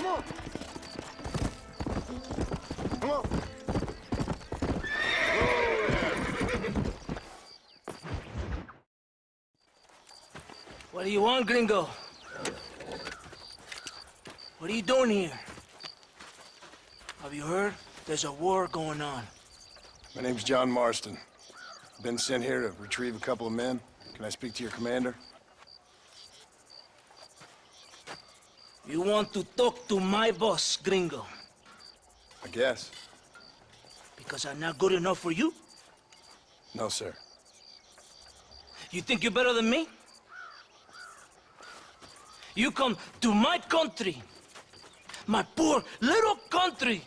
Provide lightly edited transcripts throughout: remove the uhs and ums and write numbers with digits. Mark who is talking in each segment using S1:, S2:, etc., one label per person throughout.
S1: Come on. Come on.
S2: What do you want, gringo? What are you doing here? Have you heard? There's a war going on.
S3: My name's John Marston. Been sent here to retrieve a couple of men. Can I speak to your commander?
S2: You want to talk to my boss, gringo?
S3: I guess.
S2: Because I'm not good enough for you?
S3: No, sir.
S2: You think you're better than me? You come to my country, my poor little country,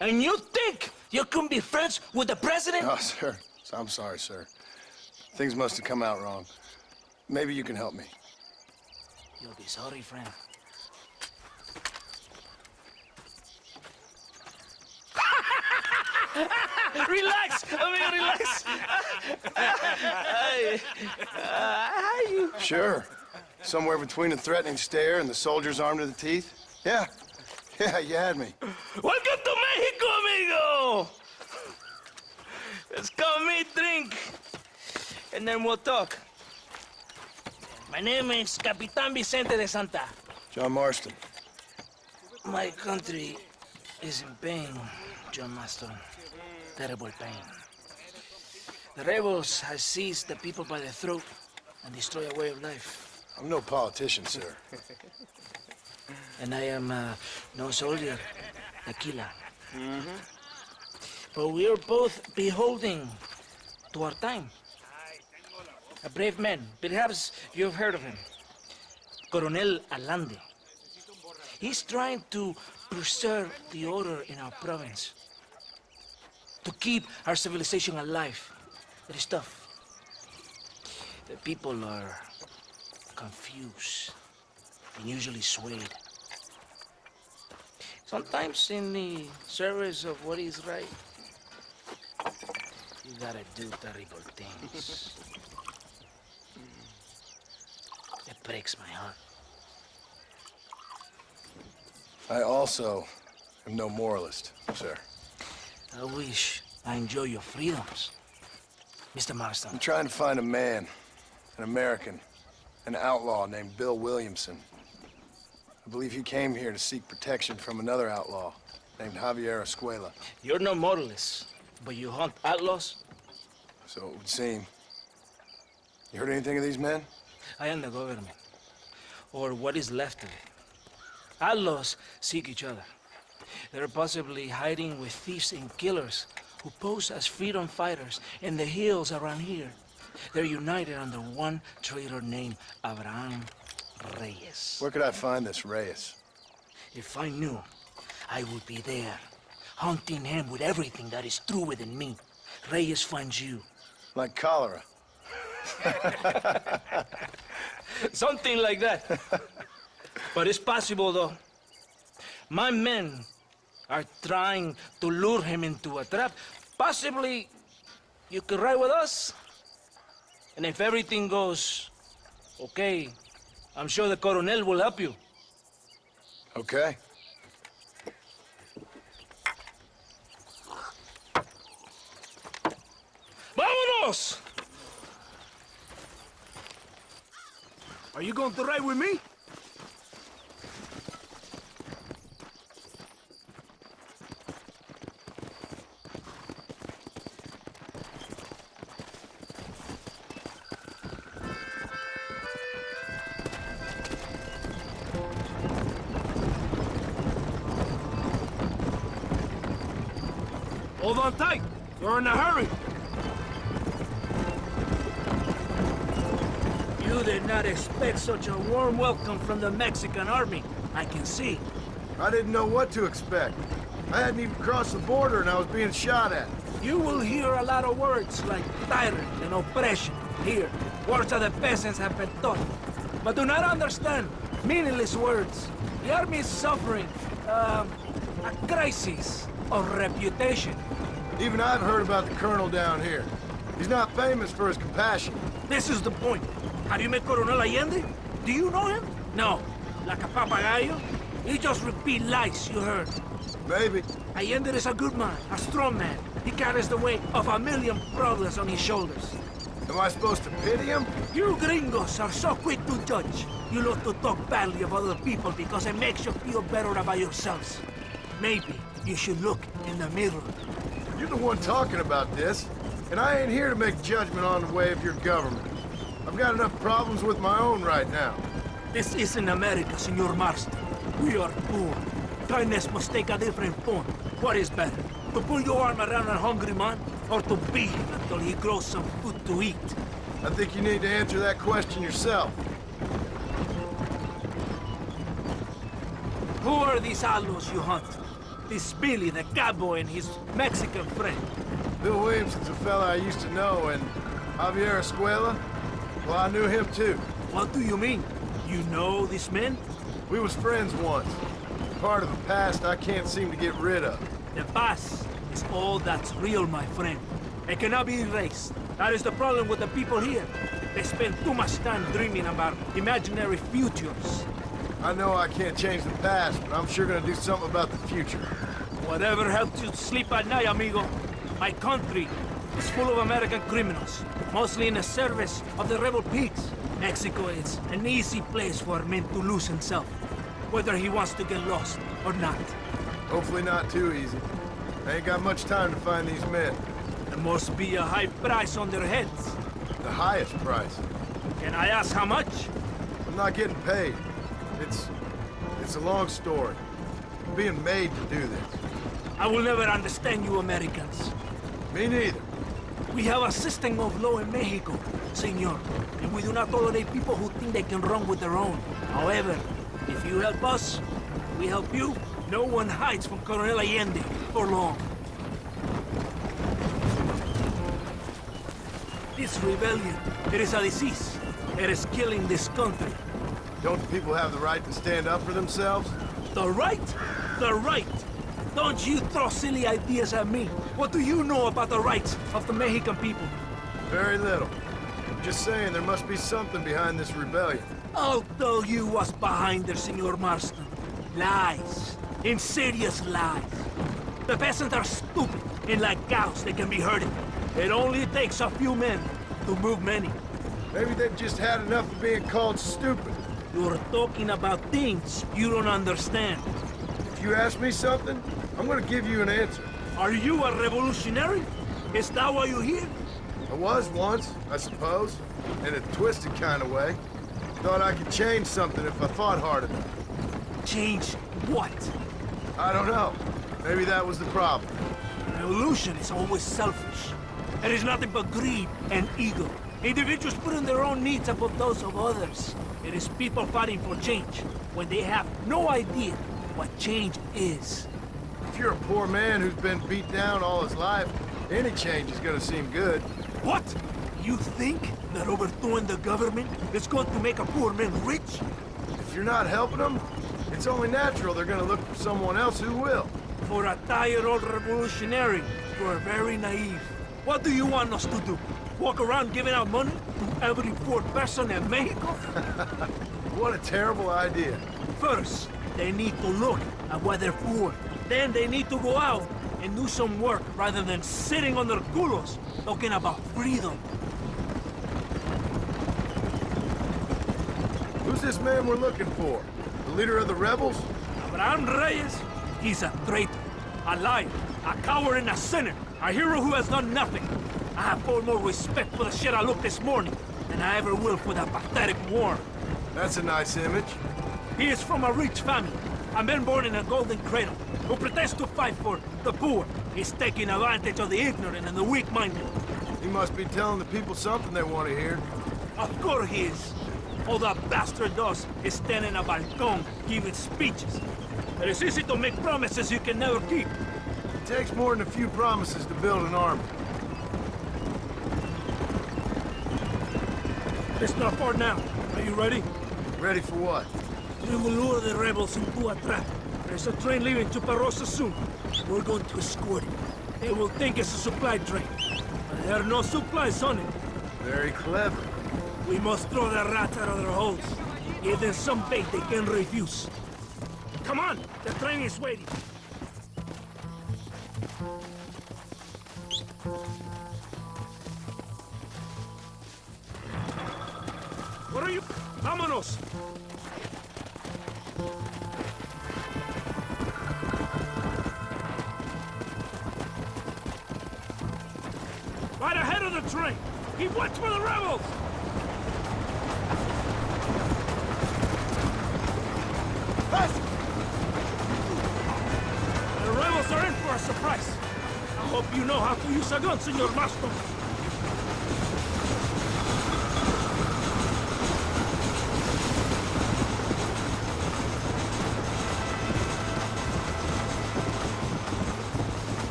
S2: and you think you can be friends with the president?
S3: No, sir. I'm sorry, sir. Things must have come out wrong. Maybe you can help me.
S2: You'll be sorry, friend. Relax, amigo, relax. How you?
S3: Sure. Somewhere between a threatening stare and the soldiers armed to the teeth? Yeah. Yeah, you had me.
S2: Welcome to Mexico, amigo! Let's come meet, drink, and then we'll talk. My name is Captain Vicente de Santa.
S3: John Marston.
S2: My country is in pain, John Marston. Terrible pain. The rebels have seized the people by the throat and destroy a way of life.
S3: I'm no politician, sir.
S2: And I am no soldier, a killer. But we are both beholding to our time. A brave man, perhaps you've heard of him. Colonel Allende. He's trying to preserve the order in our province. To keep our civilization alive. It is tough. The people are confused and usually swayed. Sometimes in the service of what is right, you gotta do terrible things. It breaks my heart.
S3: I also am no moralist, sir.
S2: I wish I enjoy your freedoms, Mr. Marston.
S3: I'm trying to find a man, an American, an outlaw named Bill Williamson. I believe he came here to seek protection from another outlaw named Javier Escuella.
S2: You're no moralist, but you hunt outlaws?
S3: So it would seem. You heard anything of these men?
S2: I am the government, or what is left of it. Outlaws seek each other. They're possibly hiding with thieves and killers who pose as freedom fighters in the hills around here. They're united under one traitor named Abraham Reyes.
S3: Where could I find this Reyes?
S2: If I knew, I would be there, hunting him with everything that is true within me. Reyes finds you.
S3: Like cholera.
S2: Something like that. But it's possible, though. My men are trying to lure him into a trap. Possibly, you could ride with us. And if everything goes okay, I'm sure the Colonel will help you.
S3: Okay.
S2: ¡Vámonos!
S1: Are you going to ride with me? Hold on tight. You're in a hurry.
S2: You did not expect such a warm welcome from the Mexican army, I can see.
S3: I didn't know what to expect. I hadn't even crossed the border and I was being shot at.
S2: You will hear a lot of words like tyrant and oppression here. Words that the peasants have been taught. But do not understand meaningless words. The army is suffering a crisis of reputation.
S3: Even I've heard about the colonel down here. He's not famous for his compassion.
S2: This is the point. Have you met Colonel Allende? Do you know him? No. Like a papagayo? You just repeat lies you heard.
S3: Maybe.
S2: Allende is a good man, a strong man. He carries the weight of 1,000,000 brothers on his shoulders.
S3: Am I supposed to pity him?
S2: You gringos are so quick to judge. You love to talk badly of other people because it makes you feel better about yourselves. Maybe you should look in the mirror.
S3: You're the one talking about this, and I ain't here to make judgment on the way of your government. I've got enough problems with my own right now.
S2: This isn't America, Senor Marston. We are poor. Kindness must take a different form. What is better? To pull your arm around a hungry man, or to beat him until he grows some food to eat?
S3: I think you need to answer that question yourself.
S2: Who are these outlaws you hunt? This Billy, the cowboy, and his Mexican friend.
S3: Bill Williamson's a fella I used to know, and Javier Escuella, well, I knew him too.
S2: What do you mean? You know these men?
S3: We was friends once. Part of the past I can't seem to get rid of.
S2: The past is all that's real, my friend. It cannot be erased. That is the problem with the people here. They spend too much time dreaming about imaginary futures.
S3: I know I can't change the past, but I'm sure gonna do something about the future.
S2: Whatever helps you sleep at night, amigo. My country is full of American criminals, mostly in the service of the rebel pigs. Mexico is an easy place for a man to lose himself, whether he wants to get lost or not.
S3: Hopefully not too easy. I ain't got much time to find these men.
S2: There must be a high price on their heads.
S3: The highest price.
S2: Can I ask how much?
S3: I'm not getting paid. It's a long story. I'm being made to do this.
S2: I will never understand you Americans.
S3: Me neither.
S2: We have a system of law in Mexico, senor, and we do not tolerate people who think they can run with their own. However, if you help us, we help you. No one hides from Colonel Allende for long. This rebellion, it is a disease. It is killing this country.
S3: Don't the people have the right to stand up for themselves?
S2: The right? The right! Don't you throw silly ideas at me. What do you know about the rights of the Mexican people?
S3: Very little. I'm just saying there must be something behind this rebellion.
S2: I'll tell you what's behind there, Senor Marston. Lies. Insidious lies. The peasants are stupid, and like cows, they can be herded. It only takes a few men to move many.
S3: Maybe they've just had enough of being called stupid.
S2: You're talking about things you don't understand.
S3: If you ask me something, I'm gonna give you an answer.
S2: Are you a revolutionary? Is that why you're here?
S3: I was once, I suppose, in a twisted kind of way. Thought I could change something if I thought hard enough.
S2: Change what?
S3: I don't know. Maybe that was the problem.
S2: Revolution is always selfish. It is nothing but greed and ego. Individuals putting their own needs above those of others. It is people fighting for change when they have no idea what change is.
S3: If you're a poor man who's been beat down all his life, any change is gonna seem good.
S2: What? You think that overthrowing the government is going to make a poor man rich?
S3: If you're not helping them, it's only natural they're gonna look for someone else who will.
S2: For a tired old revolutionary, you are very naive. What do you want us to do? Walk around giving out money to every poor person in Mexico?
S3: What a terrible idea.
S2: First, they need to look at why they're poor. Then they need to go out and do some work rather than sitting on their culos talking about freedom.
S3: Who's this man we're looking for? The leader of the rebels?
S2: Abraham Reyes, he's a traitor, a liar, a coward and a sinner, a hero who has done nothing. I have far more respect for the shit I looked this morning than I ever will for that pathetic war.
S3: That's a nice image.
S2: He is from a rich family, a man born in a golden cradle, who pretends to fight for the poor. He's taking advantage of the ignorant and the weak-minded.
S3: He must be telling the people something they want to hear.
S2: Of course he is. All that bastard does is stand in a balcón giving speeches. It is easy to make promises you can never keep.
S3: It takes more than a few promises to build an army.
S2: It's not far now. Are you ready?
S3: Ready for what?
S2: We will lure the rebels into a trap. There's a train leaving to Paraiso soon. We're going to escort it. They will think it's a supply train. But there are no supplies on it.
S3: Very clever.
S2: We must throw the rats out of their holes. Give them some bait they can refuse.
S1: Come on, the train is waiting. What are you? Vámonos! Right ahead of the train! Keep watch for the rebels! The rebels are in for a surprise. I hope you know how to use a gun, Senor Marston.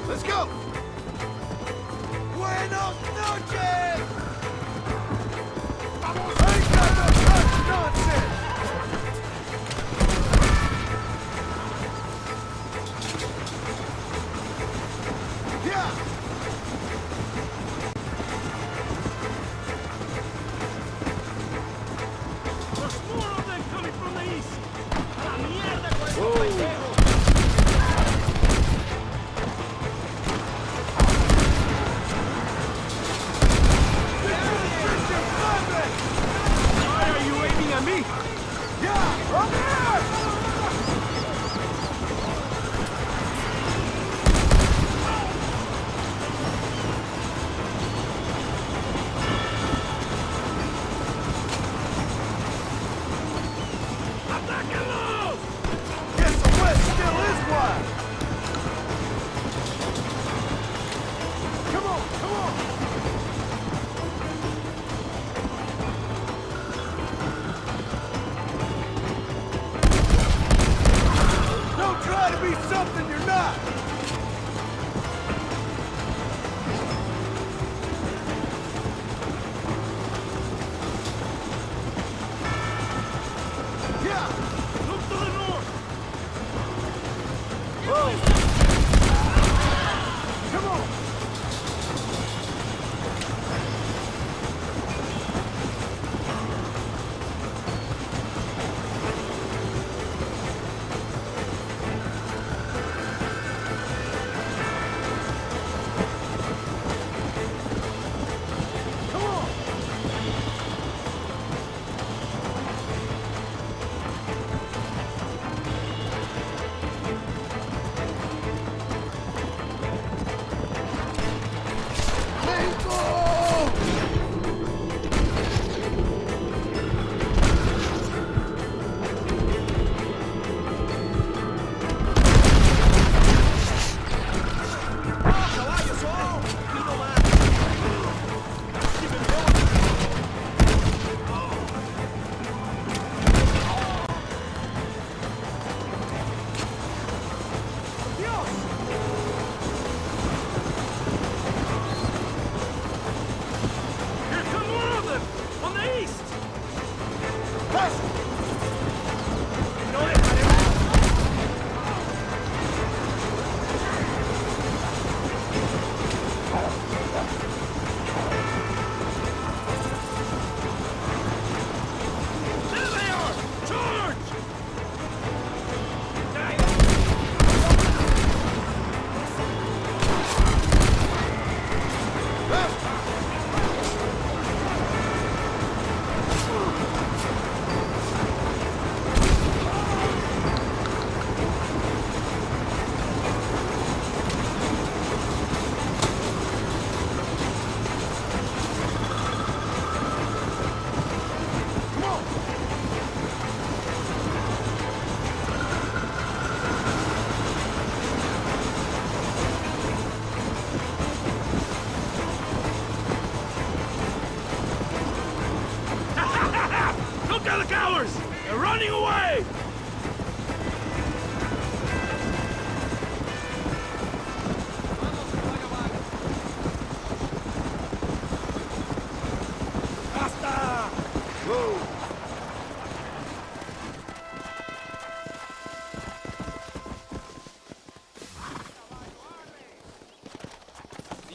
S3: Let's go! Buenos noches! Ain't got no time for nonsense! Yeah!
S1: There's more of them coming from the east! A la mierda con esos pendejos!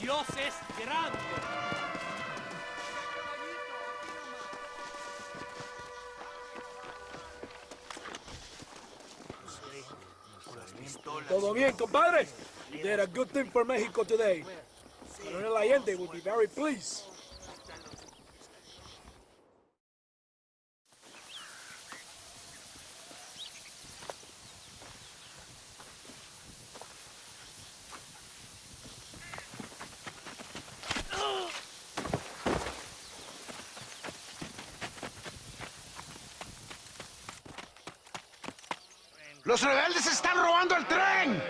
S1: Dios es grande.
S4: Todo bien, compadre? You did a good thing for Mexico today. Colonel Allende will be very pleased.
S5: ¡Los rebeldes están robando el tren!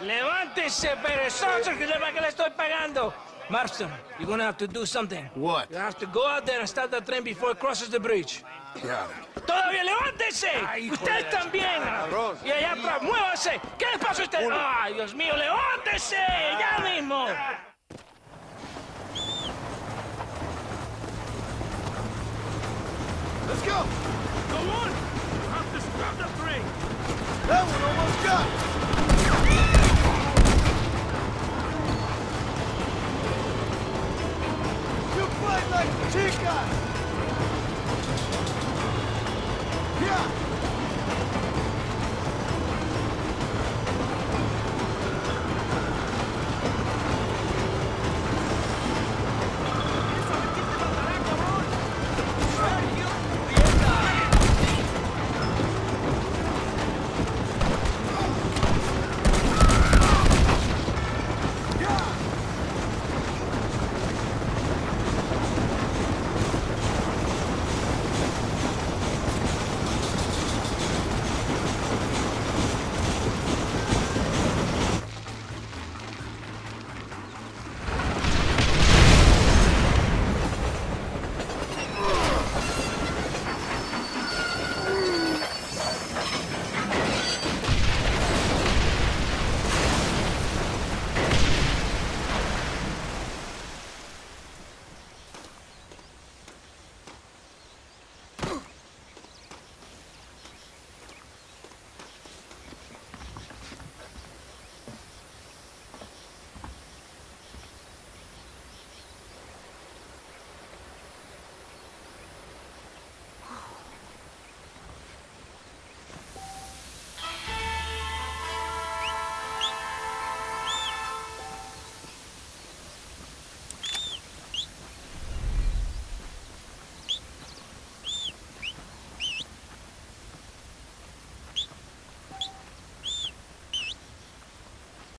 S2: ¡Levántese, perezoso, que le estoy pagando! Marston, you're gonna have to do something.
S3: What?
S2: You have to go out there and stop the train before it crosses the bridge.
S3: Got it.
S2: ¡Todavía levántese! ¡Usted también! Y allá atrás, muévase. ¿Qué le pasa a usted? ¡Ay, Dios mío, levántese! ¡Ya mismo!
S3: Let's go!
S1: Go on! You have to stop the train!
S3: That one almost got it. You fight like chicas!